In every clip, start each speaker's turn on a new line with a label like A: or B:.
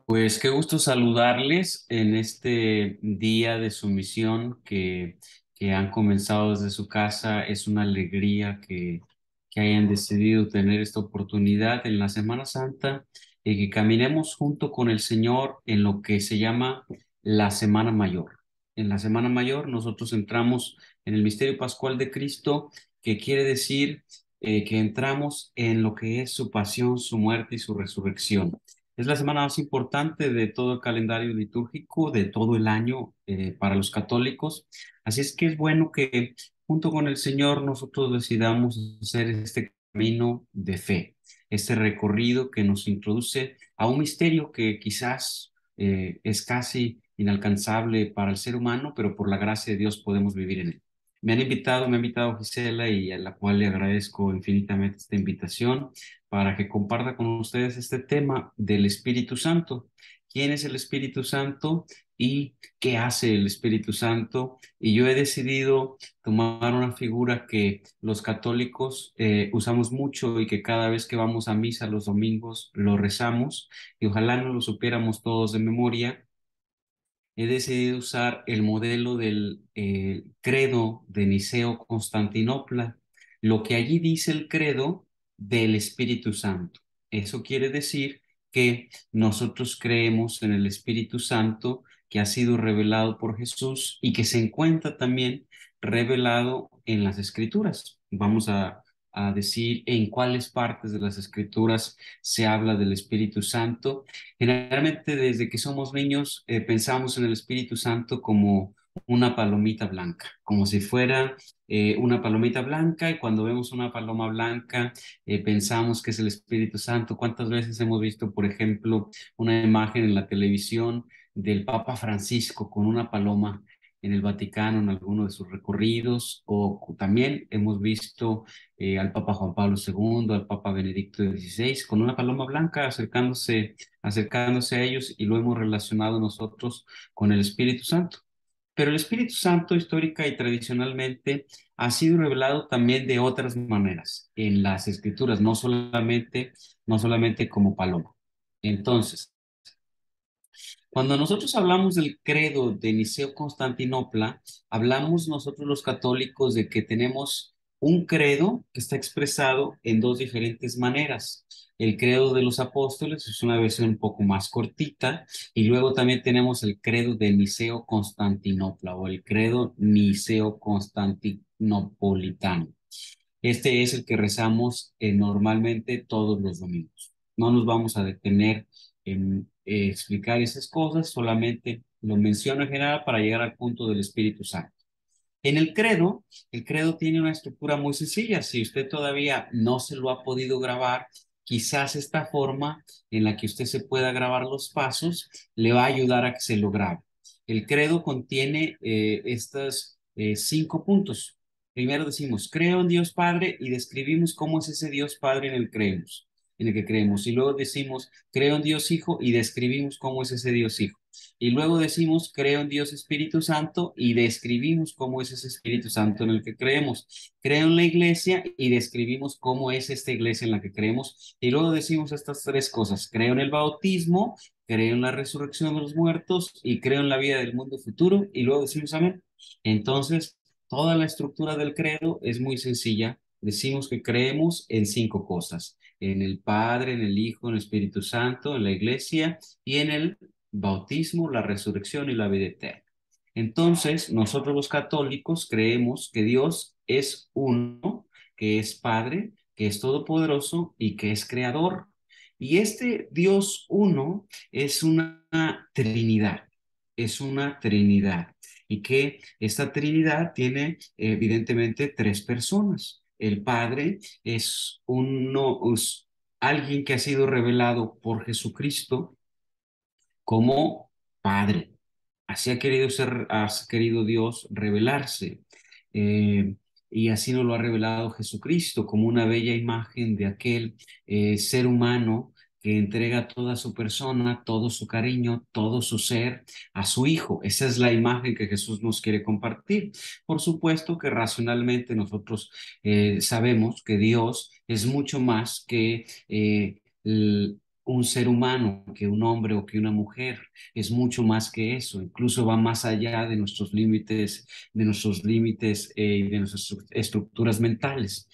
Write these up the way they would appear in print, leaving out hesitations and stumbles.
A: Pues qué gusto saludarles en este día de su misión que han comenzado desde su casa. Es una alegría que hayan decidido tener esta oportunidad en la Semana Santa y que caminemos junto con el Señor en lo que se llama la Semana Mayor. En la Semana Mayor nosotros entramos en el misterio pascual de Cristo, que quiere decir que entramos en lo que es su pasión, su muerte y su resurrección. Es la semana más importante de todo el calendario litúrgico, de todo el año para los católicos. Así es que es bueno que junto con el Señor nosotros decidamos hacer este camino de fe, este recorrido que nos introduce a un misterio que quizás es casi inalcanzable para el ser humano, pero por la gracia de Dios podemos vivir en él. Me ha invitado Gisela y a la cual le agradezco infinitamente esta invitación para que comparta con ustedes este tema del Espíritu Santo. ¿Quién es el Espíritu Santo y qué hace el Espíritu Santo? Y yo he decidido tomar una figura que los católicos usamos mucho y que cada vez que vamos a misa los domingos lo rezamos, y ojalá no lo supiéramos todos de memoria. He decidido usar el modelo del credo de Niceo-Constantinopla, lo que allí dice el credo del Espíritu Santo. Eso quiere decir que nosotros creemos en el Espíritu Santo que ha sido revelado por Jesús y que se encuentra también revelado en las Escrituras. Vamos a decir en cuáles partes de las Escrituras se habla del Espíritu Santo. Generalmente desde que somos niños pensamos en el Espíritu Santo como una palomita blanca, como si fuera una palomita blanca, y cuando vemos una paloma blanca pensamos que es el Espíritu Santo. ¿Cuántas veces hemos visto, por ejemplo, una imagen en la televisión del Papa Francisco con una paloma en el Vaticano en alguno de sus recorridos? O también hemos visto al Papa Juan Pablo II, al Papa Benedicto XVI con una paloma blanca acercándose a ellos, y lo hemos relacionado nosotros con el Espíritu Santo. Pero el Espíritu Santo histórica y tradicionalmente ha sido revelado también de otras maneras en las Escrituras, no solamente como paloma. Entonces, cuando nosotros hablamos del credo de Niceo-Constantinopla, hablamos nosotros los católicos de que tenemos un credo que está expresado en dos diferentes maneras. El credo de los apóstoles es una versión un poco más cortita, y luego también tenemos el credo de Niceo-Constantinopla o el credo Niceo-Constantinopolitano. Este es el que rezamos normalmente todos los domingos. No nos vamos a detener en explicar esas cosas, solamente lo menciono en general para llegar al punto del Espíritu Santo. En el credo tiene una estructura muy sencilla. Si usted todavía no se lo ha podido grabar, quizás esta forma en la que usted se pueda grabar los pasos le va a ayudar a que se lo grabe. El credo contiene estos 5 puntos. Primero decimos, creo en Dios Padre, y describimos cómo es ese Dios Padre en el que creemos. Y luego decimos, creo en Dios Hijo, y describimos cómo es ese Dios Hijo. Y luego decimos, creo en Dios Espíritu Santo, y describimos cómo es ese Espíritu Santo en el que creemos. Creo en la iglesia, y describimos cómo es esta iglesia en la que creemos. Y luego decimos estas tres cosas: creo en el bautismo, creo en la resurrección de los muertos, y creo en la vida del mundo futuro. Y luego decimos amén. Entonces, toda la estructura del credo es muy sencilla. Decimos que creemos en 5 cosas: en el Padre, en el Hijo, en el Espíritu Santo, en la iglesia y en el bautismo, la resurrección y la vida eterna. Entonces, nosotros los católicos creemos que Dios es uno, que es Padre, que es todopoderoso y que es creador. Y este Dios uno es una Trinidad, es una Trinidad. Y que esta Trinidad tiene evidentemente 3 personas. El Padre es alguien que ha sido revelado por Jesucristo como Padre. Así ha querido Dios revelarse. eh, y así nos lo ha revelado Jesucristo como una bella imagen de aquel ser humano que entrega toda su persona, todo su cariño, todo su ser a su Hijo. Esa es la imagen que Jesús nos quiere compartir. Por supuesto que racionalmente nosotros sabemos que Dios es mucho más que un ser humano, que un hombre o que una mujer. Es mucho más que eso, incluso va más allá de nuestros límites y de nuestras estructuras mentales.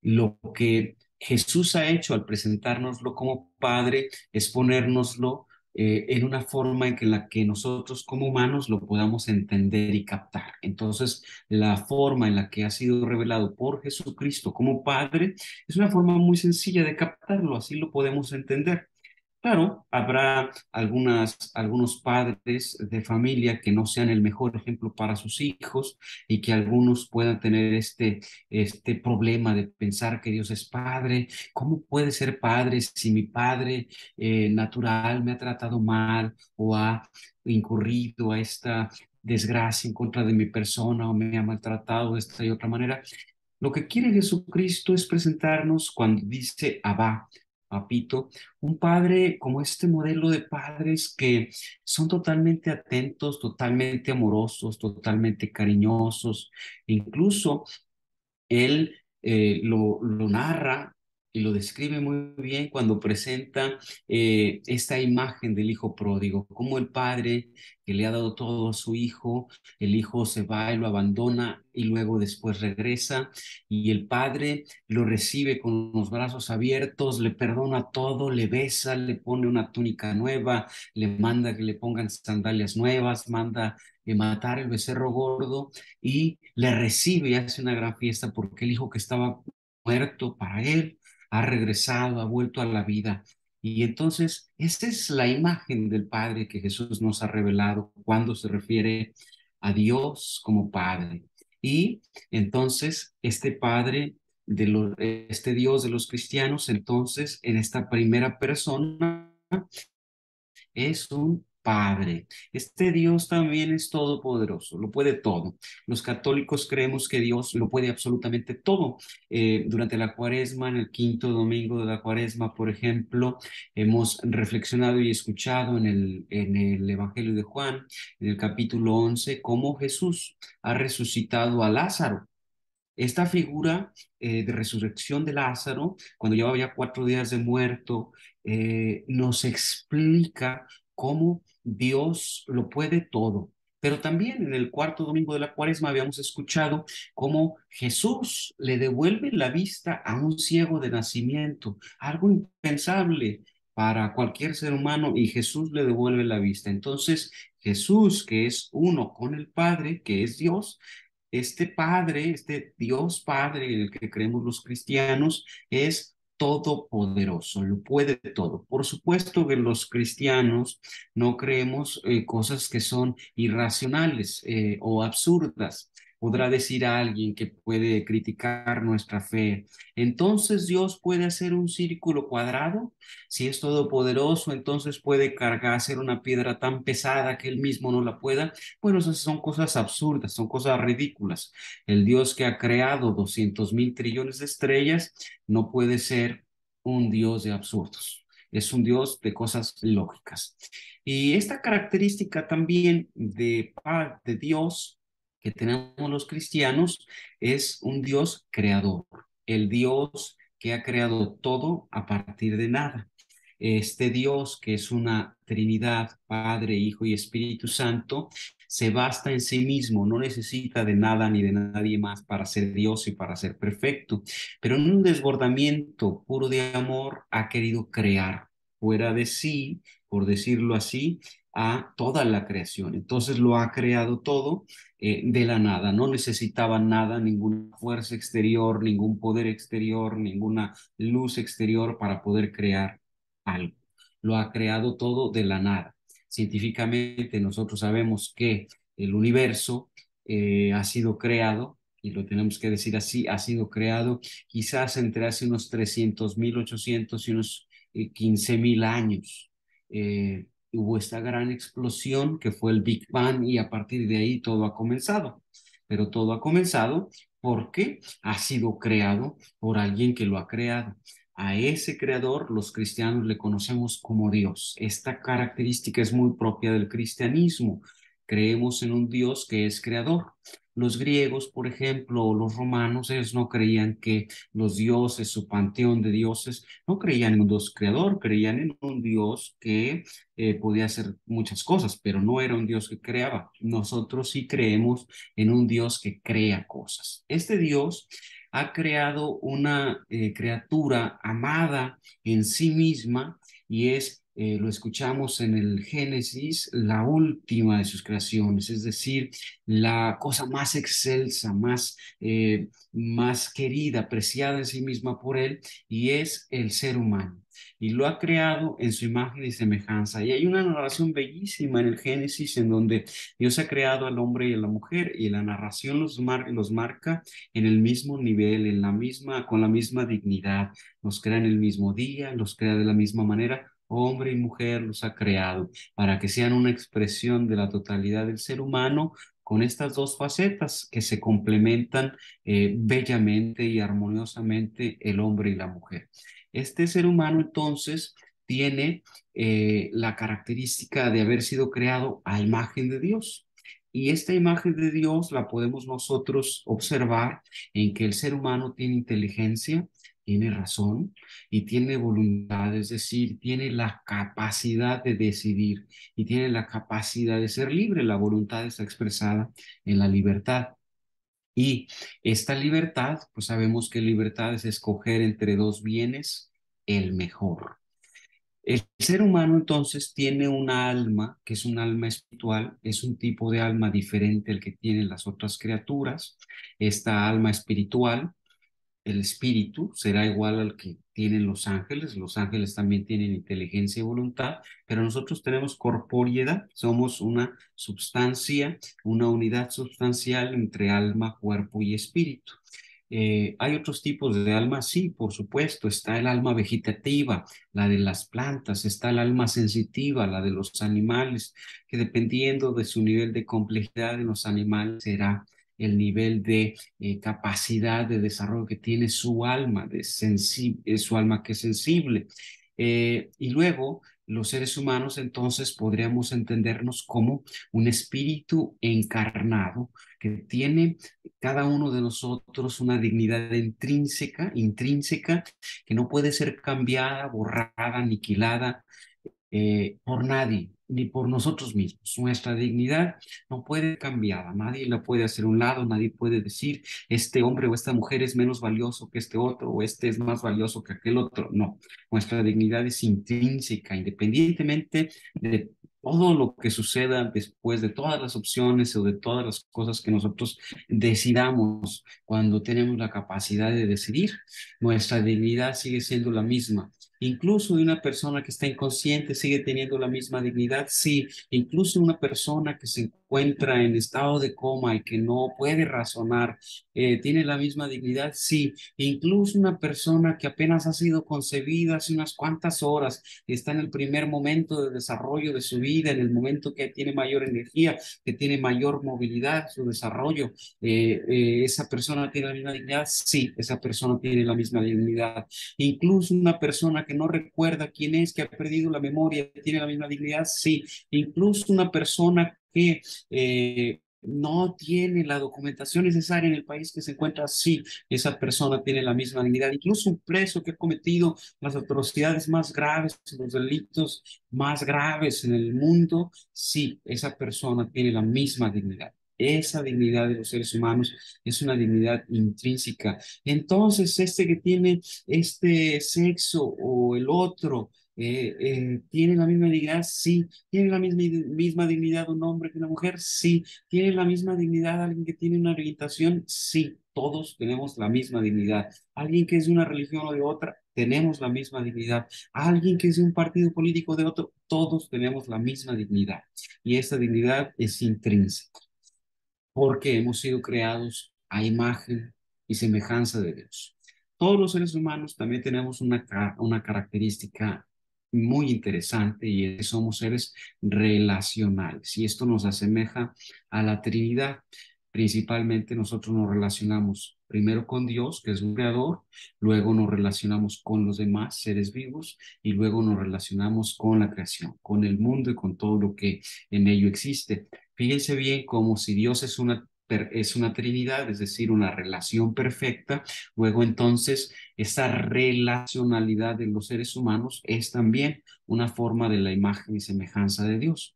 A: Lo que Jesús ha hecho al presentárnoslo como Padre es ponérnoslo en una forma en que la que nosotros como humanos lo podamos entender y captar. Entonces, la forma en la que ha sido revelado por Jesucristo como Padre es una forma muy sencilla de captarlo, así lo podemos entender. Claro, habrá algunos padres de familia que no sean el mejor ejemplo para sus hijos y que algunos puedan tener este problema de pensar que Dios es padre. ¿Cómo puede ser padre si mi padre natural me ha tratado mal o ha incurrido a esta desgracia en contra de mi persona o me ha maltratado de esta y otra manera? Lo que quiere Jesucristo es presentarnos cuando dice Abba, papito, un padre como este modelo de padres que son totalmente atentos, totalmente amorosos, totalmente cariñosos. Incluso él lo narra y lo describe muy bien cuando presenta esta imagen del hijo pródigo, como el padre que le ha dado todo a su hijo, el hijo se va y lo abandona y luego después regresa y el padre lo recibe con los brazos abiertos, le perdona todo, le besa, le pone una túnica nueva, le manda que le pongan sandalias nuevas, manda matar el becerro gordo y le recibe y hace una gran fiesta porque el hijo que estaba muerto para él ha regresado, ha vuelto a la vida. Y entonces, esta es la imagen del Padre que Jesús nos ha revelado cuando se refiere a Dios como Padre. Y entonces, este Padre este Dios de los cristianos, entonces, en esta primera persona, es un Padre. Este Dios también es todopoderoso, lo puede todo. Los católicos creemos que Dios lo puede absolutamente todo. Durante la cuaresma, en el quinto domingo de la cuaresma, por ejemplo, hemos reflexionado y escuchado en el Evangelio de Juan, en el capítulo 11, cómo Jesús ha resucitado a Lázaro. Esta figura de resurrección de Lázaro, cuando llevaba ya 4 días de muerto, nos explica cómo Dios lo puede todo. Pero también en el cuarto domingo de la cuaresma habíamos escuchado cómo Jesús le devuelve la vista a un ciego de nacimiento, algo impensable para cualquier ser humano, y Jesús le devuelve la vista. Entonces, Jesús, que es uno con el Padre, que es Dios, este Padre, este Dios Padre en el que creemos los cristianos, es todopoderoso, lo puede todo. Por supuesto que los cristianos no creemos cosas que son irracionales o absurdas. Podrá decir a alguien que puede criticar nuestra fe. Entonces Dios puede hacer un círculo cuadrado. Si es todopoderoso, entonces puede cargar, hacer una piedra tan pesada que él mismo no la pueda. Bueno, esas son cosas absurdas, son cosas ridículas. El Dios que ha creado 200.000 trillones de estrellas no puede ser un Dios de absurdos. Es un Dios de cosas lógicas. Y esta característica también de Dios que tenemos los cristianos es un Dios creador, el Dios que ha creado todo a partir de nada. Este Dios, que es una Trinidad, Padre, Hijo y Espíritu Santo, se basta en sí mismo, no necesita de nada ni de nadie más para ser Dios y para ser perfecto, pero en un desbordamiento puro de amor ha querido crear fuera de sí, por decirlo así, a toda la creación. Entonces lo ha creado todo de la nada, no necesitaba nada, ninguna fuerza exterior, ningún poder exterior, ninguna luz exterior para poder crear algo. Lo ha creado todo de la nada. Científicamente nosotros sabemos que el universo ha sido creado, y lo tenemos que decir así, ha sido creado quizás entre hace unos 300.000, 800 y unos 15.000 años. Hubo esta gran explosión que fue el Big Bang y a partir de ahí todo ha comenzado. Pero todo ha comenzado porque ha sido creado por alguien que lo ha creado. A ese creador los cristianos le conocemos como Dios. Esta característica es muy propia del cristianismo. creemos en un Dios que es creador. Los griegos, por ejemplo, o los romanos, ellos no creían que los dioses, su panteón de dioses, no creían en un Dios creador, creían en un Dios que podía hacer muchas cosas, pero no era un Dios que creaba. Nosotros sí creemos en un Dios que crea cosas. Este Dios ha creado una criatura amada en sí misma y es, lo escuchamos en el Génesis, la última de sus creaciones, es decir, la cosa más excelsa, más querida, apreciada en sí misma por él, y es el ser humano. Y lo ha creado en su imagen y semejanza. Y hay una narración bellísima en el Génesis en donde Dios ha creado al hombre y a la mujer, y la narración los marca en el mismo nivel, con la misma dignidad. Los crea en el mismo día, los crea de la misma manera. Hombre y mujer los ha creado para que sean una expresión de la totalidad del ser humano con estas dos facetas que se complementan bellamente y armoniosamente el hombre y la mujer. Este ser humano entonces tiene la característica de haber sido creado a imagen de Dios. Y esta imagen de Dios la podemos nosotros observar en que el ser humano tiene inteligencia, tiene razón y tiene voluntad, es decir, tiene la capacidad de decidir y tiene la capacidad de ser libre. La voluntad está expresada en la libertad. Y esta libertad, pues sabemos que libertad es escoger entre dos bienes el mejor. El ser humano entonces tiene una alma, que es un alma espiritual, es un tipo de alma diferente al que tienen las otras criaturas. Esta alma espiritual, el espíritu, será igual al que tienen los ángeles. Los ángeles también tienen inteligencia y voluntad, pero nosotros tenemos corporeidad, somos una sustancia, una unidad sustancial entre alma, cuerpo y espíritu. ¿Hay otros tipos de alma? Sí, por supuesto. Está el alma vegetativa, la de las plantas, está el alma sensitiva, la de los animales, que dependiendo de su nivel de complejidad en los animales será el nivel de capacidad de desarrollo que tiene su alma, su alma que es sensible. Y luego, los seres humanos entonces podríamos entendernos como un espíritu encarnado que tiene cada uno de nosotros una dignidad intrínseca, que no puede ser cambiada, borrada, aniquilada por nadie, ni por nosotros mismos. Nuestra dignidad no puede cambiar, nadie la puede hacer a un lado, nadie puede decir, este hombre o esta mujer es menos valioso que este otro, o este es más valioso que aquel otro. No, nuestra dignidad es intrínseca, independientemente de todo lo que suceda después, de todas las opciones o de todas las cosas que nosotros decidamos cuando tenemos la capacidad de decidir, nuestra dignidad sigue siendo la misma. Incluso una persona que está inconsciente sigue teniendo la misma dignidad. Sí, incluso una persona que se encuentra en estado de coma y que no puede razonar, tiene la misma dignidad. Sí, incluso una persona que apenas ha sido concebida hace unas cuantas horas, está en el primer momento de desarrollo de su vida, en el momento que tiene mayor energía, que tiene mayor movilidad, su desarrollo, esa persona tiene la misma dignidad. Sí, esa persona tiene la misma dignidad. Incluso una persona que no recuerda quién es, que ha perdido la memoria, tiene la misma dignidad, sí. Incluso una persona que no tiene la documentación necesaria en el país que se encuentra, sí, esa persona tiene la misma dignidad. Incluso un preso que ha cometido las atrocidades más graves, los delitos más graves en el mundo, sí, esa persona tiene la misma dignidad. Esa dignidad de los seres humanos es una dignidad intrínseca. Entonces, este que tiene este sexo o el otro, ¿tiene la misma dignidad? Sí. ¿Tiene la misma dignidad un hombre que una mujer? Sí. ¿Tiene la misma dignidad alguien que tiene una orientación? Sí. Todos tenemos la misma dignidad. Alguien que es de una religión o de otra, tenemos la misma dignidad. Alguien que es de un partido político o de otro, todos tenemos la misma dignidad. Y esta dignidad es intrínseca porque hemos sido creados a imagen y semejanza de Dios. Todos los seres humanos también tenemos una característica muy interesante y es que somos seres relacionales y esto nos asemeja a la Trinidad. Principalmente nosotros nos relacionamos primero con Dios, que es un creador, luego nos relacionamos con los demás seres vivos y luego nos relacionamos con la creación, con el mundo y con todo lo que en ello existe. Fíjense bien como si Dios es una Trinidad, es decir, una relación perfecta, luego entonces esa relacionalidad de los seres humanos es también una forma de la imagen y semejanza de Dios.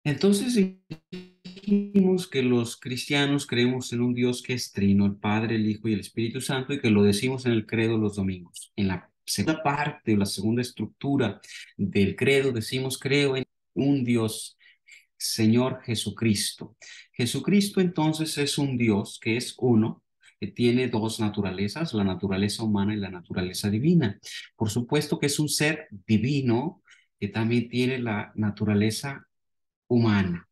A: Entonces dijimos que los cristianos creemos en un Dios que es trino, el Padre, el Hijo y el Espíritu Santo, y que lo decimos en el credo los domingos. En la segunda parte o la segunda estructura del credo decimos creo en un Dios, Señor Jesucristo. Jesucristo entonces es un Dios que es uno, que tiene dos naturalezas, la naturaleza humana y la naturaleza divina. Por supuesto que es un ser divino que también tiene la naturaleza humana.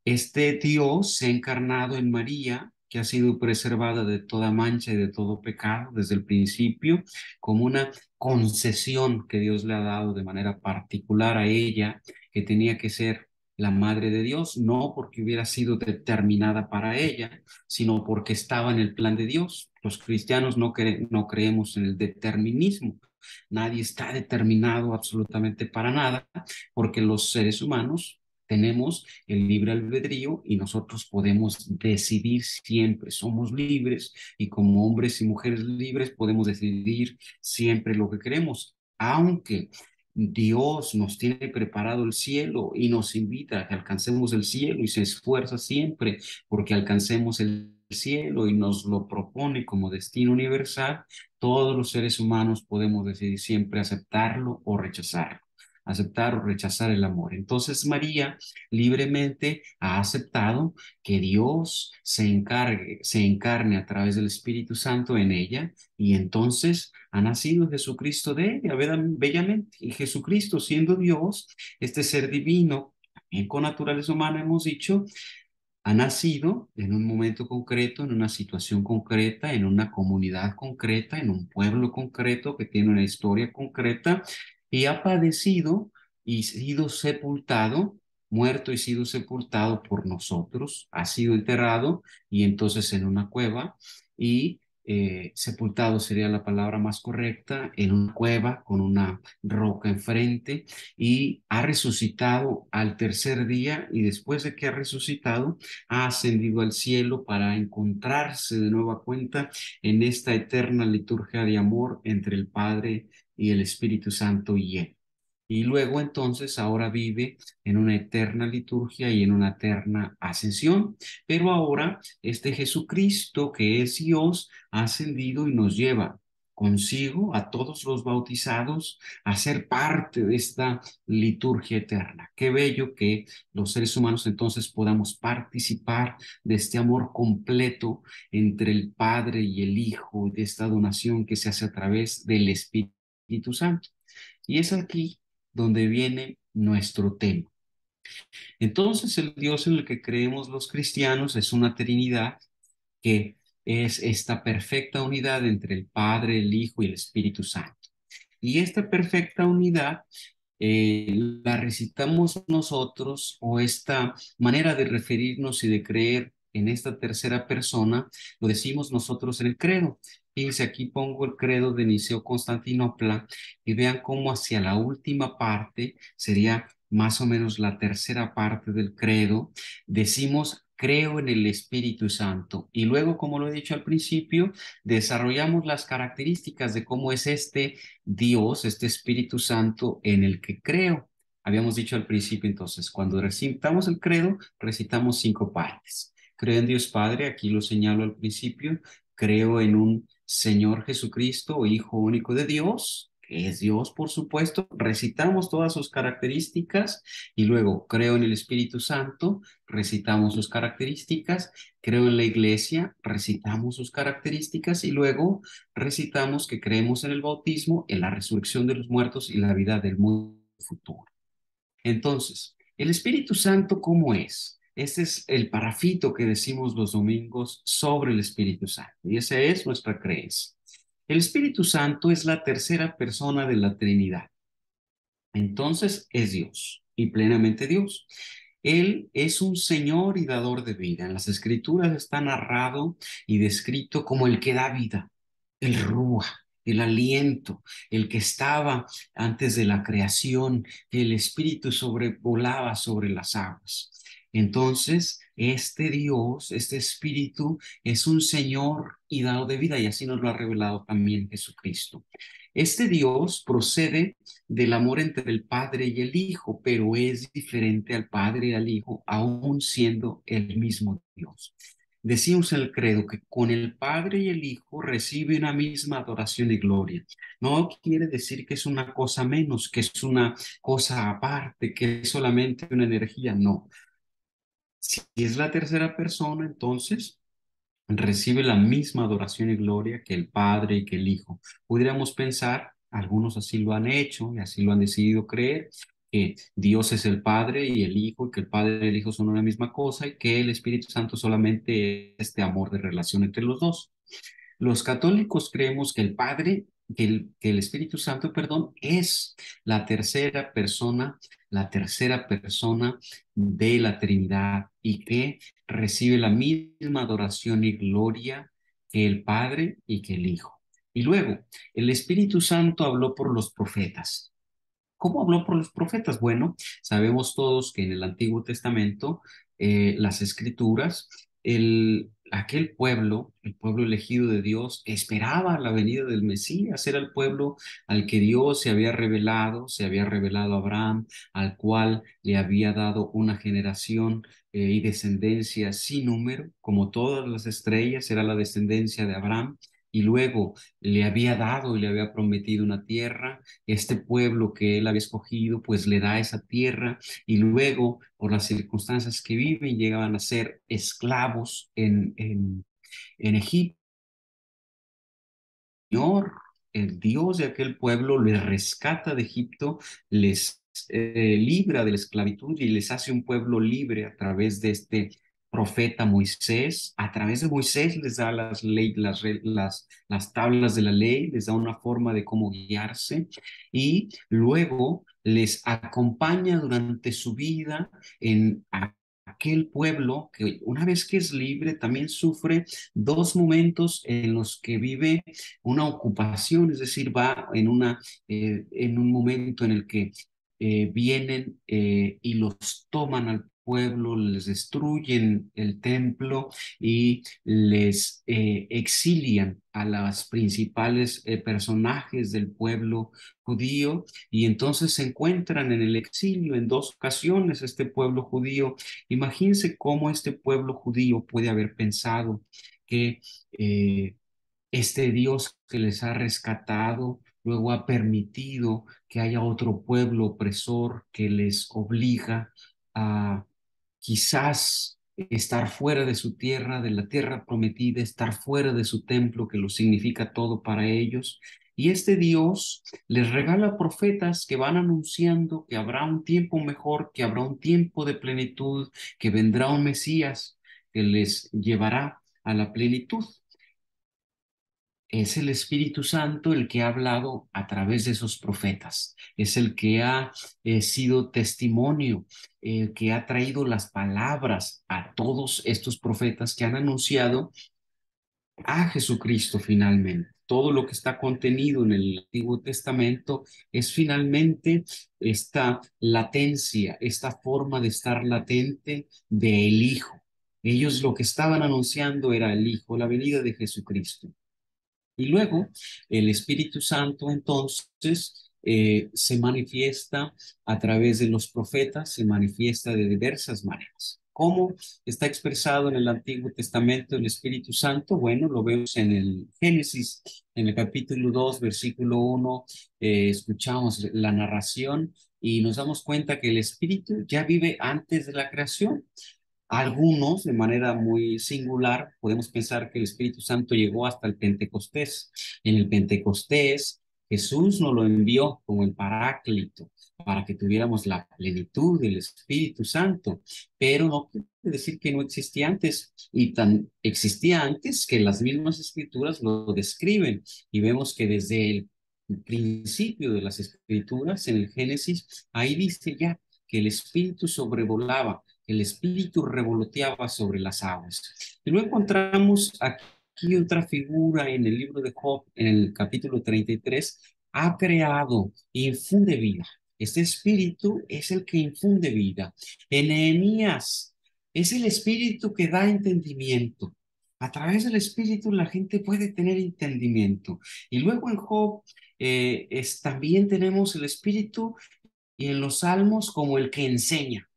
A: Este Dios se ha encarnado en María, que ha sido preservada de toda mancha y de todo pecado desde el principio, como una concesión que Dios le ha dado de manera particular a ella, que tenía que ser la madre de Dios, no porque hubiera sido determinada para ella, sino porque estaba en el plan de Dios. Los cristianos no creemos en el determinismo. Nadie está determinado absolutamente para nada, porque los seres humanos tenemos el libre albedrío y nosotros podemos decidir siempre. Somos libres y como hombres y mujeres libres podemos decidir siempre lo que queremos, aunque Dios nos tiene preparado el cielo y nos invita a que alcancemos el cielo y se esfuerza siempre porque alcancemos el cielo y nos lo propone como destino universal. Todos los seres humanos podemos decidir siempre aceptarlo o rechazarlo, aceptar o rechazar el amor. Entonces María libremente ha aceptado que Dios se encarne a través del Espíritu Santo en ella y entonces ha nacido Jesucristo de ella, bellamente. Y Jesucristo, siendo Dios, este ser divino, también con naturaleza humana, hemos dicho, ha nacido en un momento concreto, en una situación concreta, en una comunidad concreta, en un pueblo concreto que tiene una historia concreta y ha padecido y sido sepultado, muerto y sido sepultado por nosotros, ha sido enterrado y entonces en una cueva y sepultado sería la palabra más correcta, en una cueva con una roca enfrente y ha resucitado al tercer día y después de que ha resucitado, ha ascendido al cielo para encontrarse de nueva cuenta en esta eterna liturgia de amor entre el Padre y el Espíritu Santo y él. Y luego entonces ahora vive en una eterna liturgia y en una eterna ascensión. Pero ahora este Jesucristo que es Dios ha ascendido y nos lleva consigo a todos los bautizados a ser parte de esta liturgia eterna. Qué bello que los seres humanos entonces podamos participar de este amor completo entre el Padre y el Hijo, de esta donación que se hace a través del Espíritu Santo. Y es aquí donde viene nuestro tema. Entonces, el Dios en el que creemos los cristianos es una Trinidad que es esta perfecta unidad entre el Padre, el Hijo y el Espíritu Santo. Y esta perfecta unidad la recitamos nosotros o esta manera de referirnos y de creer en esta tercera persona, lo decimos nosotros en el credo. Fíjense, aquí pongo el credo de Niceo Constantinopla y vean cómo hacia la última parte, sería más o menos la tercera parte del credo, decimos creo en el Espíritu Santo. Y luego, como lo he dicho al principio, desarrollamos las características de cómo es este Dios, este Espíritu Santo en el que creo. Habíamos dicho al principio entonces, cuando recitamos el credo, recitamos cinco partes. Creo en Dios Padre, aquí lo señalo al principio. Creo en un Señor Jesucristo, Hijo único de Dios, que es Dios, por supuesto. Recitamos todas sus características y luego creo en el Espíritu Santo, recitamos sus características. Creo en la iglesia, recitamos sus características y luego recitamos que creemos en el bautismo, en la resurrección de los muertos y la vida del mundo futuro. Entonces, el Espíritu Santo, ¿cómo es? Este es el parafito que decimos los domingos sobre el Espíritu Santo y esa es nuestra creencia. El Espíritu Santo es la tercera persona de la Trinidad. Entonces es Dios y plenamente Dios. Él es un Señor y dador de vida. En las Escrituras está narrado y descrito como el que da vida, el Rúa, el aliento, el que estaba antes de la creación, que el Espíritu sobrevolaba sobre las aguas. Entonces, este Dios, este Espíritu, es un Señor y dador de vida, y así nos lo ha revelado también Jesucristo. Este Dios procede del amor entre el Padre y el Hijo, pero es diferente al Padre y al Hijo, aún siendo el mismo Dios. Decimos en el credo que con el Padre y el Hijo recibe una misma adoración y gloria. No quiere decir que es una cosa menos, que es una cosa aparte, que es solamente una energía. No. Si es la tercera persona, entonces recibe la misma adoración y gloria que el Padre y que el Hijo. Pudiéramos pensar, algunos así lo han hecho y así lo han decidido creer, que Dios es el Padre y el Hijo, y que el Padre y el Hijo son una misma cosa y que el Espíritu Santo solamente es este amor de relación entre los dos. Los católicos creemos que el Padre, que el Espíritu Santo, perdón, es la tercera persona de la Trinidad y que recibe la misma adoración y gloria que el Padre y que el Hijo. Y luego, el Espíritu Santo habló por los profetas. ¿Cómo habló por los profetas? Bueno, sabemos todos que en el Antiguo Testamento, las Escrituras, aquel pueblo, el pueblo elegido de Dios, esperaba la venida del Mesías. Era el pueblo al que Dios se había revelado a Abraham, al cual le había dado una generación y descendencia sin número, como todas las estrellas, era la descendencia de Abraham. Y luego le había dado y le había prometido una tierra. Este pueblo que él había escogido, pues le da esa tierra, y luego, por las circunstancias que viven, llegaban a ser esclavos en Egipto. Señor, el Dios de aquel pueblo les rescata de Egipto, les libra de la esclavitud y les hace un pueblo libre a través de este profeta Moisés. A través de Moisés les da las tablas de la ley, les da una forma de cómo guiarse, y luego les acompaña durante su vida en aquel pueblo que, una vez que es libre, también sufre dos momentos en los que vive una ocupación, es decir, va en un momento en el que vienen y los toman al pueblo, les destruyen el templo y les exilian a los principales personajes del pueblo judío, y entonces se encuentran en el exilio en dos ocasiones este pueblo judío. Imagínense cómo este pueblo judío puede haber pensado que este Dios que les ha rescatado, luego ha permitido que haya otro pueblo opresor que les obliga a quizás estar fuera de su tierra, de la tierra prometida, estar fuera de su templo, que lo significa todo para ellos. Y este Dios les regala profetas que van anunciando que habrá un tiempo mejor, que habrá un tiempo de plenitud, que vendrá un Mesías que les llevará a la plenitud. Es el Espíritu Santo el que ha hablado a través de esos profetas, es el que ha sido testimonio, el que ha traído las palabras a todos estos profetas que han anunciado a Jesucristo finalmente. Todo lo que está contenido en el Antiguo Testamento es finalmente esta latencia, esta forma de estar latente del Hijo. Ellos lo que estaban anunciando era el Hijo, la venida de Jesucristo. Y luego el Espíritu Santo entonces se manifiesta a través de los profetas, se manifiesta de diversas maneras. ¿Cómo está expresado en el Antiguo Testamento el Espíritu Santo? Bueno, lo vemos en el Génesis, en el capítulo 2, versículo 1, escuchamos la narración y nos damos cuenta que el Espíritu ya vive antes de la creación. Algunos, de manera muy singular, podemos pensar que el Espíritu Santo llegó hasta el Pentecostés. En el Pentecostés, Jesús nos lo envió como el Paráclito para que tuviéramos la plenitud del Espíritu Santo, pero no quiere decir que no existía antes, y tan existía antes que las mismas escrituras lo describen, y vemos que desde el principio de las escrituras, en el Génesis, ahí dice ya que el Espíritu sobrevolaba, que el Espíritu revoloteaba sobre las aguas. Y luego encontramos aquí otra figura en el libro de Job, en el capítulo 33, ha creado, infunde vida. Este Espíritu es el que infunde vida. En Nehemías es el Espíritu que da entendimiento. A través del Espíritu la gente puede tener entendimiento. Y luego en Job también tenemos el Espíritu y en los salmos como el que enseña.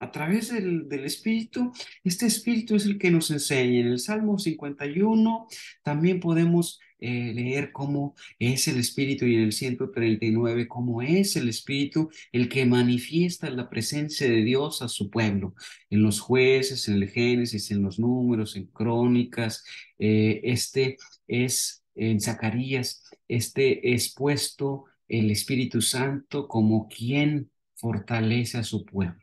A: A través del Espíritu, este Espíritu es el que nos enseña. En el Salmo 51 también podemos leer cómo es el Espíritu y en el 139 cómo es el Espíritu el que manifiesta la presencia de Dios a su pueblo. En los jueces, en el Génesis, en los números, en crónicas, este es en Zacarías, este es puesto el Espíritu Santo como quien fortalece a su pueblo.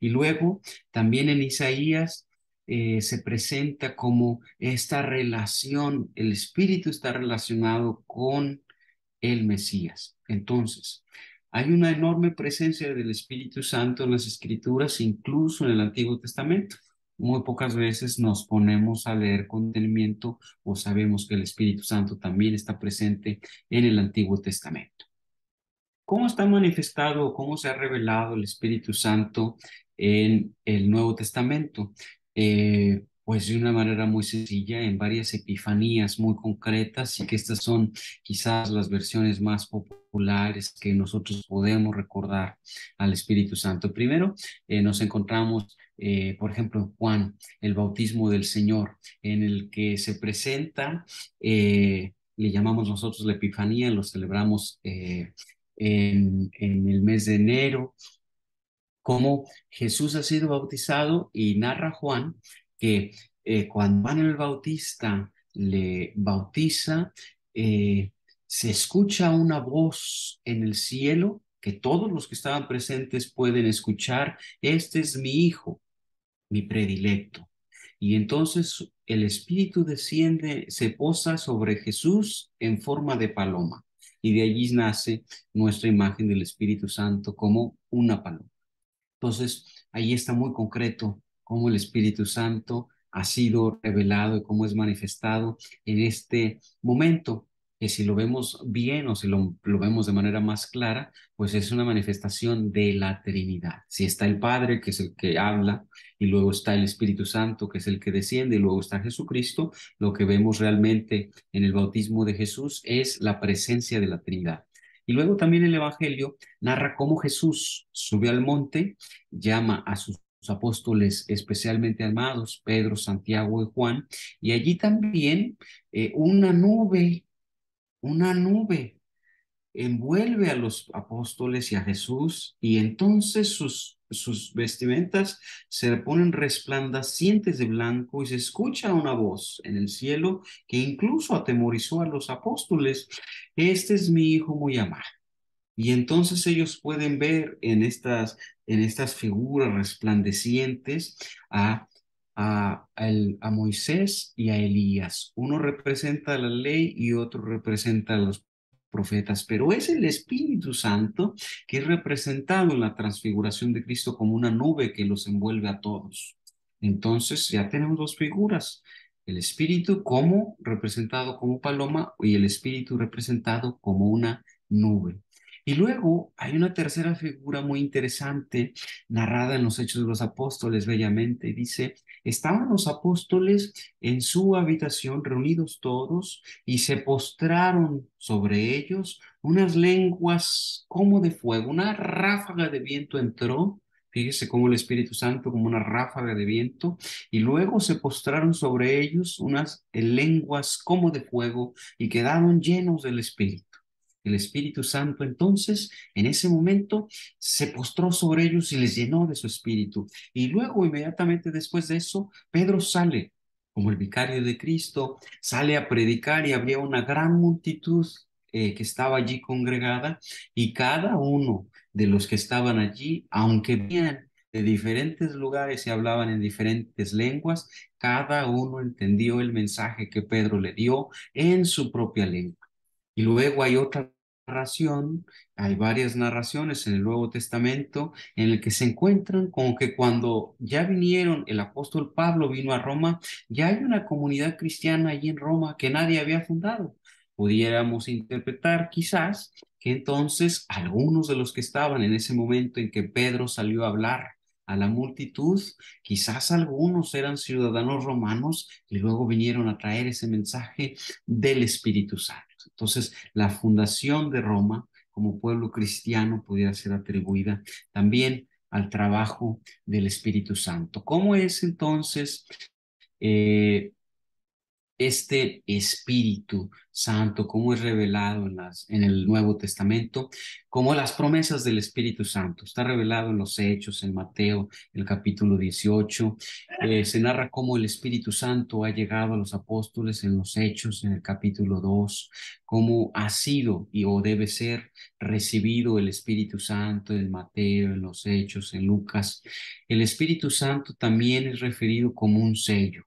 A: Y luego también en Isaías se presenta como esta relación, el Espíritu está relacionado con el Mesías. Entonces, hay una enorme presencia del Espíritu Santo en las Escrituras, incluso en el Antiguo Testamento. Muy pocas veces nos ponemos a leer con detenimiento o sabemos que el Espíritu Santo también está presente en el Antiguo Testamento. ¿Cómo está manifestado, cómo se ha revelado el Espíritu Santo en el Nuevo Testamento? Pues de una manera muy sencilla, en varias epifanías muy concretas, y que estas son quizás las versiones más populares que nosotros podemos recordar al Espíritu Santo. Primero, nos encontramos, por ejemplo, en Juan, el bautismo del Señor, en el que se presenta, le llamamos nosotros la epifanía, lo celebramos en el mes de enero, cómo Jesús ha sido bautizado y narra Juan que cuando Juan el Bautista le bautiza, se escucha una voz en el cielo que todos los que estaban presentes pueden escuchar: este es mi hijo, mi predilecto. Y entonces el Espíritu desciende, se posa sobre Jesús en forma de paloma. Y de allí nace nuestra imagen del Espíritu Santo como una paloma. Entonces, ahí está muy concreto cómo el Espíritu Santo ha sido revelado y cómo es manifestado en este momento, que si lo vemos bien o si lo vemos de manera más clara, pues es una manifestación de la Trinidad. Si está el Padre, que es el que habla, y luego está el Espíritu Santo, que es el que desciende, y luego está Jesucristo, lo que vemos realmente en el bautismo de Jesús es la presencia de la Trinidad. Y luego también el Evangelio narra cómo Jesús subió al monte, llama a sus apóstoles especialmente amados, Pedro, Santiago y Juan, y allí también una nube envuelve a los apóstoles y a Jesús, y entonces sus vestimentas se ponen resplandecientes de blanco y se escucha una voz en el cielo que incluso atemorizó a los apóstoles: este es mi hijo muy amado. Y entonces ellos pueden ver en estas figuras resplandecientes a Moisés y a Elías. Uno representa la ley y otro representa a los profetas, pero es el Espíritu Santo que es representado en la transfiguración de Cristo como una nube que los envuelve a todos. Entonces ya tenemos dos figuras: el Espíritu como representado como paloma y el Espíritu representado como una nube. Y luego hay una tercera figura muy interesante narrada en los Hechos de los Apóstoles bellamente. Y dice: estaban los apóstoles en su habitación reunidos todos y se postraron sobre ellos unas lenguas como de fuego, una ráfaga de viento entró. Fíjese cómo el Espíritu Santo, como una ráfaga de viento, y luego se postraron sobre ellos unas lenguas como de fuego y quedaron llenos del Espíritu. El Espíritu Santo entonces en ese momento se postró sobre ellos y les llenó de su espíritu. Y luego inmediatamente después de eso, Pedro sale como el vicario de Cristo, sale a predicar y había una gran multitud que estaba allí congregada, y cada uno de los que estaban allí, aunque venían de diferentes lugares y hablaban en diferentes lenguas, cada uno entendió el mensaje que Pedro le dio en su propia lengua. Y luego hay otra narración, hay varias narraciones en el Nuevo Testamento en el que se encuentran como que cuando ya vinieron, el apóstol Pablo vino a Roma, ya hay una comunidad cristiana allí en Roma que nadie había fundado. Pudiéramos interpretar quizás que entonces algunos de los que estaban en ese momento en que Pedro salió a hablar a la multitud, quizás algunos eran ciudadanos romanos y luego vinieron a traer ese mensaje del Espíritu Santo. Entonces, la fundación de Roma como pueblo cristiano pudiera ser atribuida también al trabajo del Espíritu Santo. ¿Cómo es entonces eh, este Espíritu Santo, cómo es revelado en el Nuevo Testamento, como las promesas del Espíritu Santo? Está revelado en los Hechos, en Mateo, el capítulo 18. Se narra cómo el Espíritu Santo ha llegado a los apóstoles en los Hechos, en el capítulo 2, cómo ha sido y o debe ser recibido el Espíritu Santo en Mateo, en los Hechos, en Lucas. El Espíritu Santo también es referido como un sello,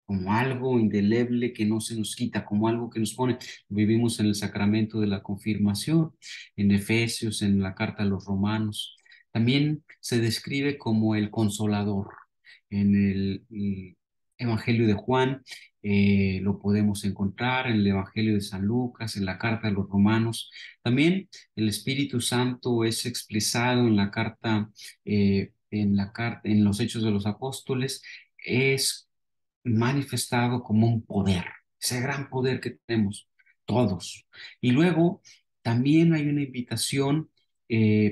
A: como algo indeleble que no se nos quita, como algo que nos pone. Vivimos en el sacramento de la confirmación, en Efesios, en la carta a los Romanos. También se describe como el consolador. En el Evangelio de Juan lo podemos encontrar, en el Evangelio de San Lucas, en la carta a los Romanos. También el Espíritu Santo es expresado en los Hechos de los Apóstoles, es manifestado como un poder, ese gran poder que tenemos todos. Y luego también hay una invitación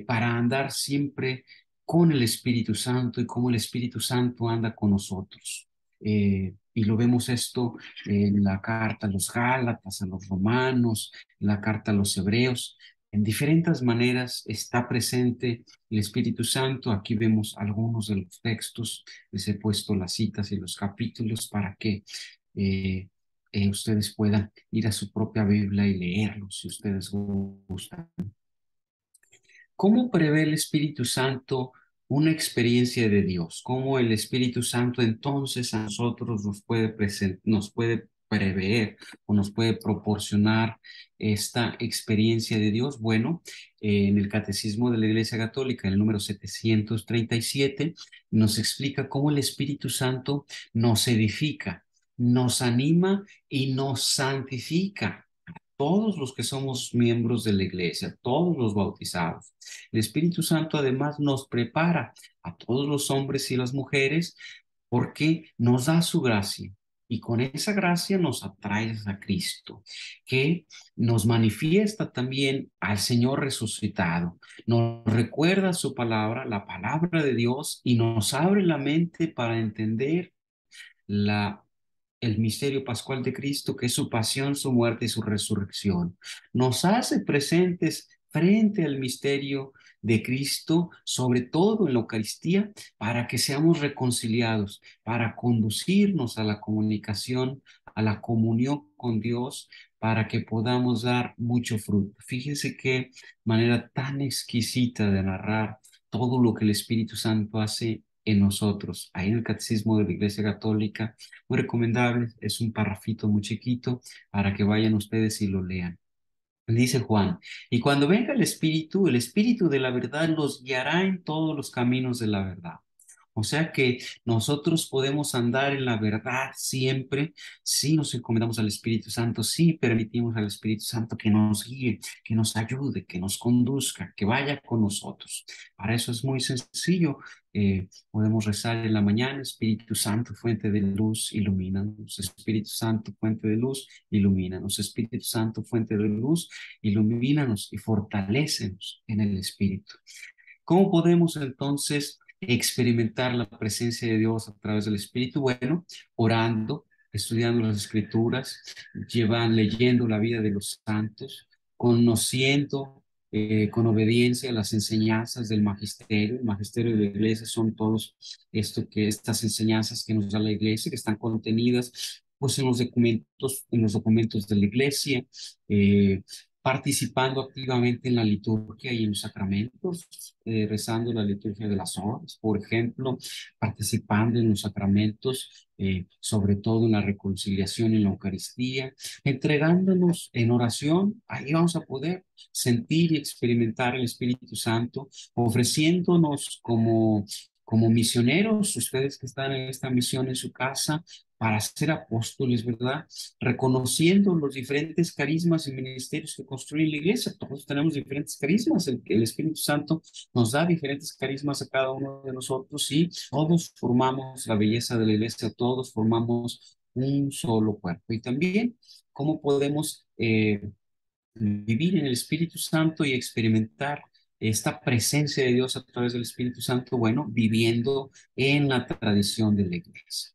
A: para andar siempre con el Espíritu Santo y cómo el Espíritu Santo anda con nosotros. Y lo vemos esto en la carta a los Gálatas, a los Romanos, en la carta a los Hebreos. En diferentes maneras está presente el Espíritu Santo. Aquí vemos algunos de los textos. Les he puesto las citas y los capítulos para que eh, ustedes puedan ir a su propia Biblia y leerlos si ustedes gustan. ¿Cómo prevé el Espíritu Santo una experiencia de Dios? ¿Cómo el Espíritu Santo entonces a nosotros nos puede prever o nos puede proporcionar esta experiencia de Dios? Bueno, en el Catecismo de la Iglesia Católica, en el número 737, nos explica cómo el Espíritu Santo nos edifica, nos anima y nos santifica. Todos los que somos miembros de la iglesia, todos los bautizados. El Espíritu Santo además nos prepara a todos los hombres y las mujeres porque nos da su gracia y con esa gracia nos atrae a Cristo, que nos manifiesta también al Señor resucitado, nos recuerda su palabra, la palabra de Dios, y nos abre la mente para entender la el misterio pascual de Cristo, que es su pasión, su muerte y su resurrección. Nos hace presentes frente al misterio de Cristo, sobre todo en la Eucaristía, para que seamos reconciliados, para conducirnos a la comunicación, a la comunión con Dios, para que podamos dar mucho fruto. Fíjense qué manera tan exquisita de narrar todo lo que el Espíritu Santo hace en nosotros. Ahí en el Catecismo de la Iglesia Católica, muy recomendable, es un parrafito muy chiquito para que vayan ustedes y lo lean. Dice Juan, y cuando venga el Espíritu de la verdad los guiará en todos los caminos de la verdad. O sea que nosotros podemos andar en la verdad siempre si nos encomendamos al Espíritu Santo, si permitimos al Espíritu Santo que nos guíe, que nos ayude, que nos conduzca, que vaya con nosotros. Para eso es muy sencillo. Podemos rezar en la mañana: Espíritu Santo, fuente de luz, ilumínanos. Espíritu Santo, fuente de luz, ilumínanos. Espíritu Santo, fuente de luz, ilumínanos y fortalécenos en el Espíritu. ¿Cómo podemos entonces experimentar la presencia de Dios a través del Espíritu? Bueno, orando, estudiando las Escrituras, leyendo la vida de los santos, conociendo con obediencia las enseñanzas del magisterio. El magisterio de la iglesia son todos estas enseñanzas que nos da la iglesia, que están contenidas pues en los documentos de la iglesia. participando activamente en la liturgia y en los sacramentos, rezando la liturgia de las horas, por ejemplo, participando en los sacramentos, sobre todo en la reconciliación en la Eucaristía, entregándonos en oración. Ahí vamos a poder sentir y experimentar el Espíritu Santo, ofreciéndonos como misioneros, ustedes que están en esta misión en su casa, para ser apóstoles, ¿verdad? Reconociendo los diferentes carismas y ministerios que construye la iglesia. Todos tenemos diferentes carismas. El Espíritu Santo nos da diferentes carismas a cada uno de nosotros y todos formamos la belleza de la iglesia, todos formamos un solo cuerpo. Y también cómo podemos vivir en el Espíritu Santo y experimentar esta presencia de Dios a través del Espíritu Santo, bueno, viviendo en la tradición de la iglesia.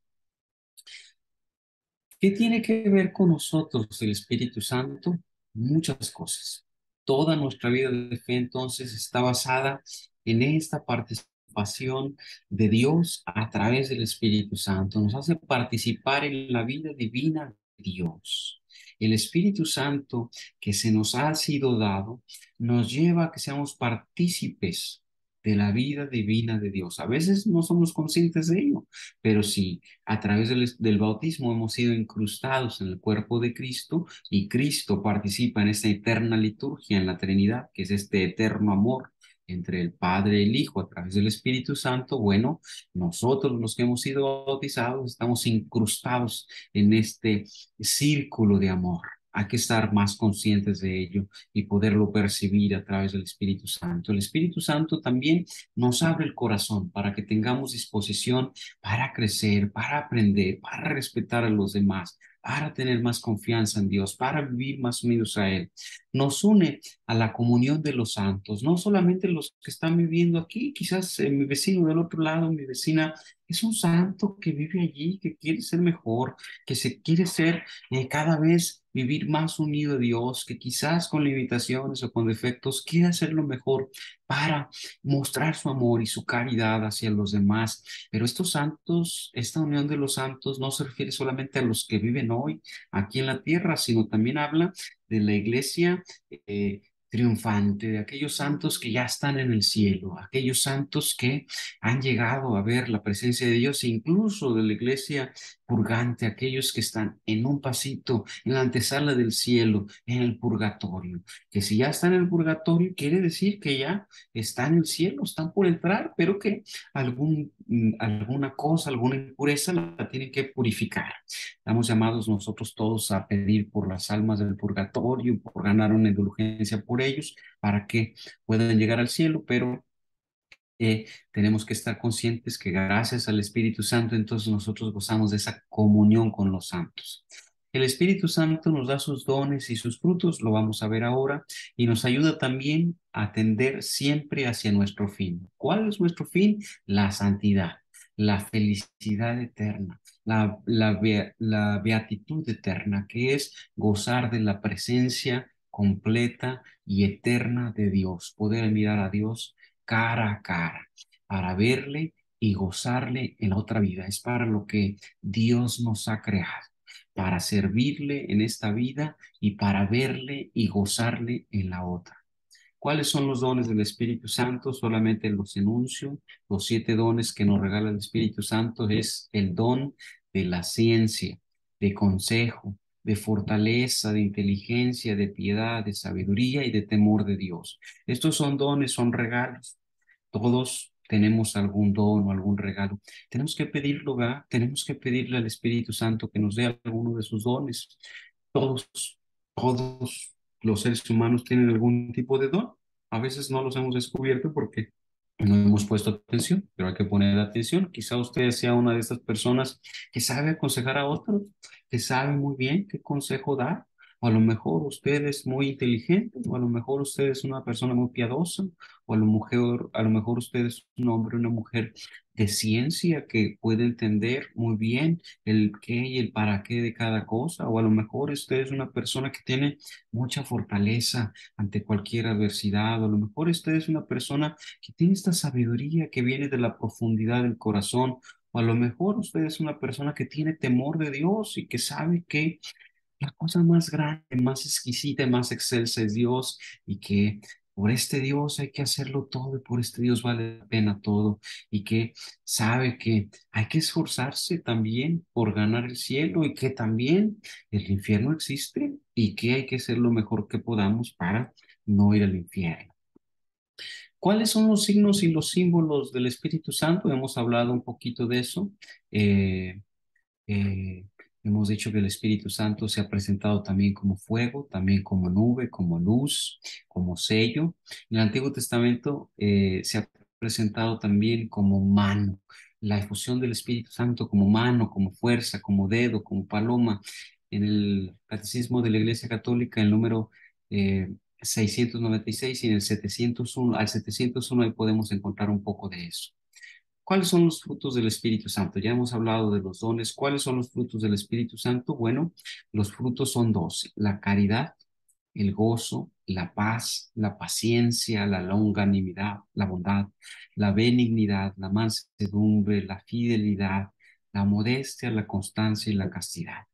A: ¿Qué tiene que ver con nosotros el Espíritu Santo? Muchas cosas. Toda nuestra vida de fe entonces está basada en esta participación de Dios a través del Espíritu Santo. Nos hace participar en la vida divina de Dios. El Espíritu Santo que se nos ha sido dado nos lleva a que seamos partícipes de la vida divina de Dios. A veces no somos conscientes de ello, pero sí a través del bautismo hemos sido incrustados en el cuerpo de Cristo y Cristo participa en esta eterna liturgia en la Trinidad, que es este eterno amor entre el Padre y el Hijo a través del Espíritu Santo. Bueno, nosotros los que hemos sido bautizados estamos incrustados en este círculo de amor. Hay que estar más conscientes de ello y poderlo percibir a través del Espíritu Santo. El Espíritu Santo también nos abre el corazón para que tengamos disposición para crecer, para aprender, para respetar a los demás, para tener más confianza en Dios, para vivir más unidos a Él. Nos une a la comunión de los santos, no solamente los que están viviendo aquí, quizás mi vecino del otro lado, mi vecina, es un santo que vive allí, que quiere ser mejor, que se quiere ser cada vez vivir más unido a Dios, que quizás con limitaciones o con defectos quiere hacerlo mejor para mostrar su amor y su caridad hacia los demás. Pero estos santos, esta unión de los santos no se refiere solamente a los que viven hoy aquí en la tierra, sino también habla de la iglesia triunfante, de aquellos santos que ya están en el cielo, aquellos santos que han llegado a ver la presencia de Dios, e incluso de la iglesia purgante, aquellos que están en un pasito, en la antesala del cielo, en el purgatorio, que si ya están en el purgatorio, quiere decir que ya están en el cielo, están por entrar, pero que alguna cosa, alguna impureza la tienen que purificar. Estamos llamados nosotros todos a pedir por las almas del purgatorio, por ganar una indulgencia por ellos, para que puedan llegar al cielo, pero tenemos que estar conscientes que gracias al Espíritu Santo, entonces nosotros gozamos de esa comunión con los santos. El Espíritu Santo nos da sus dones y sus frutos, lo vamos a ver ahora, y nos ayuda también a tender siempre hacia nuestro fin. ¿Cuál es nuestro fin? La santidad, la felicidad eterna, la beatitud eterna, que es gozar de la presencia completa y eterna de Dios, poder mirar a Dios cara a cara, para verle y gozarle en la otra vida. Es para lo que Dios nos ha creado, para servirle en esta vida y para verle y gozarle en la otra. ¿Cuáles son los dones del Espíritu Santo? Solamente los enuncio. Los 7 dones que nos regala el Espíritu Santo es el don de la ciencia, de consejo, de fortaleza, de inteligencia, de piedad, de sabiduría y de temor de Dios. Estos son dones, son regalos. Todos tenemos algún don o algún regalo. Tenemos que pedirlo, ¿verdad? Tenemos que pedirle al Espíritu Santo que nos dé alguno de sus dones. Todos, todos los seres humanos tienen algún tipo de don. A veces no los hemos descubierto porque no hemos puesto atención, pero hay que poner atención. Quizá usted sea una de estas personas que sabe aconsejar a otros, que sabe muy bien qué consejo dar. O a lo mejor usted es muy inteligente, o a lo mejor usted es una persona muy piadosa, o a lo mejor usted es un hombre, una mujer de ciencia que puede entender muy bien el qué y el para qué de cada cosa, o a lo mejor usted es una persona que tiene mucha fortaleza ante cualquier adversidad, o a lo mejor usted es una persona que tiene esta sabiduría que viene de la profundidad del corazón, o a lo mejor usted es una persona que tiene temor de Dios y que sabe que la cosa más grande, más exquisita y más excelsa es Dios, y que por este Dios hay que hacerlo todo y por este Dios vale la pena todo, y que sabe que hay que esforzarse también por ganar el cielo, y que también el infierno existe y que hay que hacer lo mejor que podamos para no ir al infierno. ¿Cuáles son los signos y los símbolos del Espíritu Santo? Hemos hablado un poquito de eso. Eh, eh, Hemos dicho que el Espíritu Santo se ha presentado también como fuego, también como nube, como luz, como sello. En el Antiguo Testamento se ha presentado también como mano, la efusión del Espíritu Santo como mano, como fuerza, como dedo, como paloma. En el Catecismo de la Iglesia Católica, el número 696 y en el 701, al 701 ahí podemos encontrar un poco de eso. ¿Cuáles son los frutos del Espíritu Santo? Ya hemos hablado de los dones. ¿Cuáles son los frutos del Espíritu Santo? Bueno, los frutos son dos: la caridad, el gozo, la paz, la paciencia, la longanimidad, la bondad, la benignidad, la mansedumbre, la fidelidad, la modestia, la constancia y la castidad.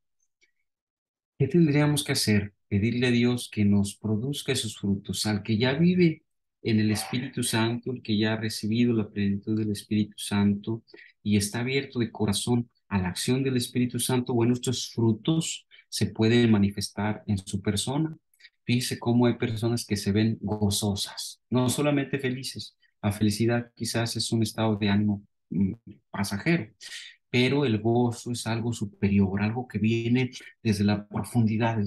A: ¿Qué tendríamos que hacer? Pedirle a Dios que nos produzca esos frutos. Al que ya vive en el Espíritu Santo, el que ya ha recibido la plenitud del Espíritu Santo y está abierto de corazón a la acción del Espíritu Santo, bueno, estos frutos se pueden manifestar en su persona. Fíjese cómo hay personas que se ven gozosas, no solamente felices. La felicidad quizás es un estado de ánimo pasajero, pero el gozo es algo superior, algo que viene desde la profundidad,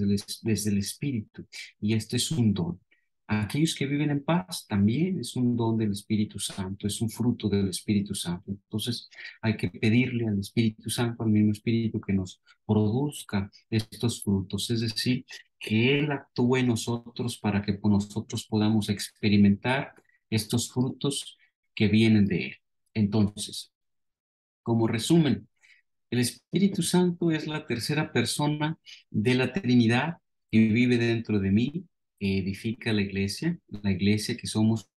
A: desde el espíritu, y este es un don. Aquellos que viven en paz también es un don del Espíritu Santo, es un fruto del Espíritu Santo. Entonces hay que pedirle al Espíritu Santo, al mismo Espíritu, que nos produzca estos frutos, es decir, que Él actúe en nosotros para que nosotros podamos experimentar estos frutos que vienen de Él. Entonces, como resumen, el Espíritu Santo es la tercera persona de la Trinidad que vive dentro de mí, que edifica la iglesia que somos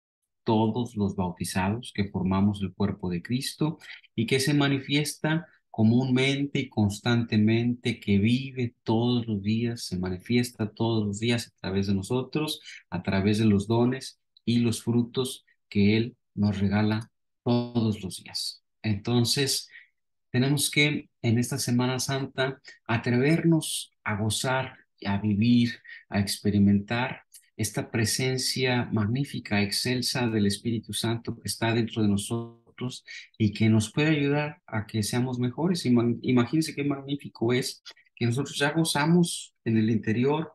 A: todos los bautizados, que formamos el cuerpo de Cristo y que se manifiesta comúnmente y constantemente, que vive todos los días, se manifiesta todos los días a través de nosotros, a través de los dones y los frutos que Él nos regala todos los días. Entonces, tenemos que en esta Semana Santa atrevernos a gozar, a vivir, a experimentar esta presencia magnífica, excelsa del Espíritu Santo que está dentro de nosotros y que nos puede ayudar a que seamos mejores. Imagínense qué magnífico es que nosotros ya gozamos en el interior,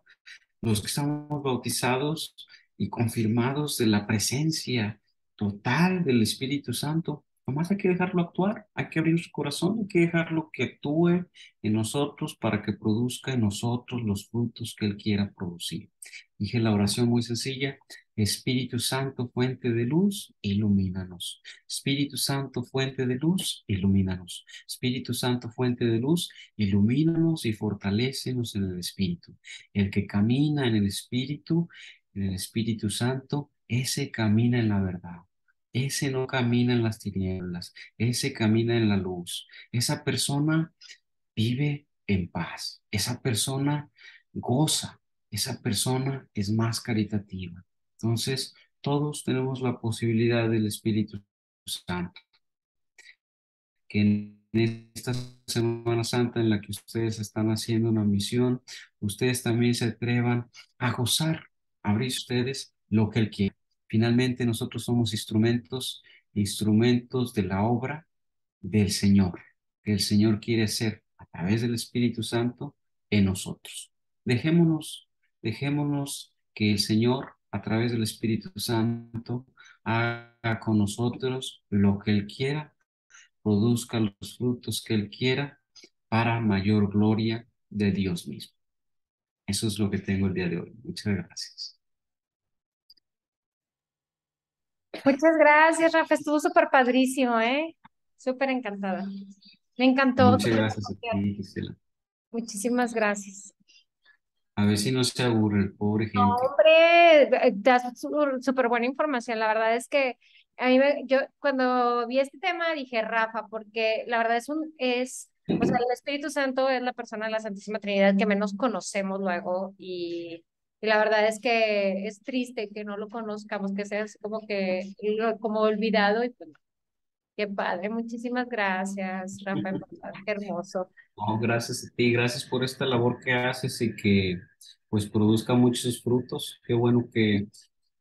A: los que estamos bautizados y confirmados de la presencia total del Espíritu Santo. Nomás hay que dejarlo actuar, hay que abrir su corazón, hay que dejarlo que actúe en nosotros para que produzca en nosotros los frutos que Él quiera producir. Dije la oración muy sencilla: Espíritu Santo, fuente de luz, ilumínanos. Espíritu Santo, fuente de luz, ilumínanos. Espíritu Santo, fuente de luz, ilumínanos y fortalécenos en el Espíritu. El que camina en el Espíritu Santo, ese camina en la verdad. Ese no camina en las tinieblas, ese camina en la luz. Esa persona vive en paz. Esa persona goza. Esa persona es más caritativa. Entonces, todos tenemos la posibilidad del Espíritu Santo, que en esta Semana Santa en la que ustedes están haciendo una misión, ustedes también se atrevan a gozar, a abrir ustedes lo que Él quiere. Finalmente, nosotros somos instrumentos, instrumentos de la obra del Señor, que el Señor quiere hacer a través del Espíritu Santo en nosotros. Dejémonos, dejémonos que el Señor, a través del Espíritu Santo, haga con nosotros lo que Él quiera, produzca los frutos que Él quiera para mayor gloria de Dios mismo. Eso es lo que tengo el día de hoy. Muchas gracias.
B: Muchas gracias, Rafa. Estuvo súper padrísimo, ¿eh? Súper encantada. Me encantó tu
A: Muchas gracias a
B: presentación.
A: ti, Gisela.
B: Muchísimas gracias.
A: A ver si no se aburre el pobre gente.
B: Hombre, das súper buena información. La verdad es que yo cuando vi este tema dije, Rafa, porque la verdad es O sea, el Espíritu Santo es la persona de la Santísima Trinidad que menos conocemos luego y la verdad es que es triste que no lo conozcamos, que sea así como que como olvidado y pues qué padre. Muchísimas gracias, Rafael, qué hermoso.
A: No, gracias a ti, gracias por esta labor que haces y que pues produzca muchos frutos. Qué bueno que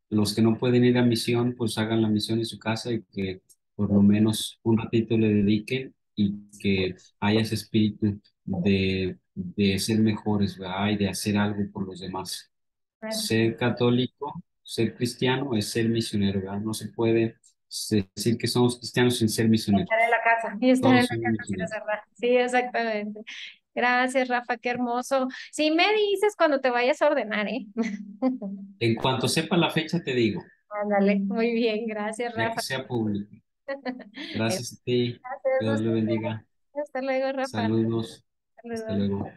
A: los que no pueden ir a misión, pues hagan la misión en su casa y que por lo menos un ratito le dediquen y que haya ese espíritu de ser mejores, ¿verdad? Y de hacer algo por los demás. Ser católico, ser cristiano es ser misionero, ¿verdad? No se puede decir que somos cristianos sin ser
B: Estar en
A: misioneros.
B: la casa y estar en
A: Todos
B: la
A: somos
B: casa, sí, es
A: misioneros.
B: verdad. Sí, exactamente. Gracias, Rafa, qué hermoso. Sí, me dices cuando te vayas a ordenar, ¿eh?
A: En cuanto sepa la fecha, te digo,
B: Ándale, muy bien, gracias,
A: ya que
B: Rafa.
A: sea público. Gracias a ti.
B: Gracias,
A: Dios le bendiga.
B: hasta luego, Rafa.
A: Saludos. Hasta
B: Saludos.
A: luego.